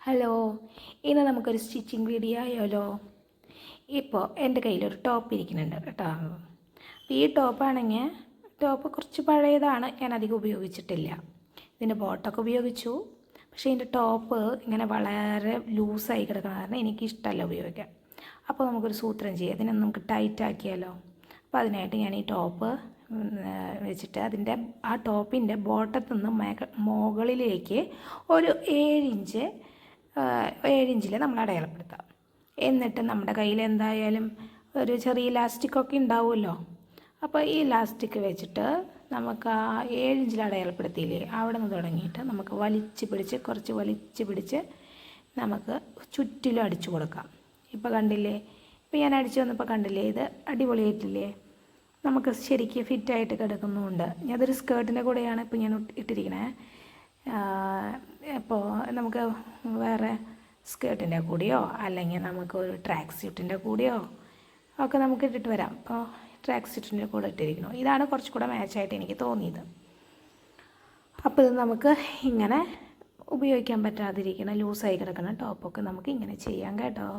Hello, ഇന്ന് നമുക്കൊരു stitching video ആയാലോ. ഇപ്പോൾ എൻ്റെ കയ്യിലൊരു ടോപ്പ് ഇരിക്കുന്നുണ്ട് കേട്ടോ. അപ്പോൾ ഈ ടോപ്പ് കുറച്ച് പഴയതാണ്, ഞാൻ അധികം ഉപയോഗിച്ചിട്ടില്ല. ഇതിൻ്റെ ബോട്ടൊക്കെ ഉപയോഗിച്ചു, പക്ഷേ ഇതിൻ്റെ ടോപ്പ് ഇങ്ങനെ വളരെ ലൂസായി കിടക്കുന്ന കാരണം എനിക്കിഷ്ടമല്ല ഉപയോഗിക്കാൻ. അപ്പോൾ നമുക്കൊരു സൂത്രം ചെയ്യാം, ഇതിനെ നമുക്ക് ടൈറ്റ് ആക്കിയാലോ. അപ്പോൾ അതിനായിട്ട് ഞാൻ ഈ ടോപ്പ് വെച്ചിട്ട് ആ ടോപ്പിൻ്റെ ബോട്ടത്തിൽ നിന്ന് മുകളിലേക്ക് ഒരു 7 ഇഞ്ചിൽ നമ്മൾ അടയാളപ്പെടുത്താം. എന്നിട്ട് നമ്മുടെ കയ്യിൽ എന്തായാലും ഒരു ചെറിയ ഇലാസ്റ്റിക്കൊക്കെ ഉണ്ടാവുമല്ലോ. അപ്പോൾ ഈ ഇലാസ്റ്റിക് വെച്ചിട്ട് നമുക്ക് ആ 7 ഇഞ്ചിൽ അടയാളപ്പെടുത്തിയില്ലേ, അവിടെ നിന്ന് തുടങ്ങിയിട്ട് നമുക്ക് കുറച്ച് വലിച്ച് പിടിച്ച് നമുക്ക് ചുറ്റിലും അടിച്ചു കൊടുക്കാം. ഇപ്പോൾ കണ്ടില്ലേ, ഇപ്പോൾ ഞാൻ അടിച്ചു വന്നപ്പോൾ കണ്ടില്ലേ, ഇത് അടിപൊളിയായിട്ടില്ലേ. നമുക്ക് ശരിക്കും ഫിറ്റായിട്ട് കിടക്കുന്നുമുണ്ട്. അതൊരു സ്കേർട്ടിൻ്റെ കൂടെയാണ് ഇപ്പോൾ ഞാൻ ഇട്ടിരിക്കണേ. ഇപ്പോൾ നമുക്ക് വേറെ സ്കേർട്ടിൻ്റെ കൂടെയോ അല്ലെങ്കിൽ നമുക്ക് ഒരു ട്രാക്ക് സ്യൂട്ടിൻ്റെ കൂടെയോ ഒക്കെ നമുക്ക് ഇട്ടിട്ട് വരാം. അപ്പോൾ ട്രാക്ക് സ്യൂട്ടിൻ്റെ കൂടെ ഇട്ടിരിക്കണം. ഇതാണ് കുറച്ചുകൂടെ മാച്ചായിട്ട് എനിക്ക് തോന്നിയത്. അപ്പോൾ ഇത് നമുക്ക് ഇങ്ങനെ ഉപയോഗിക്കാൻ പറ്റാതിരിക്കുന്ന ലൂസായി കിടക്കുന്ന ടോപ്പൊക്കെ നമുക്ക് ഇങ്ങനെ ചെയ്യാം കേട്ടോ.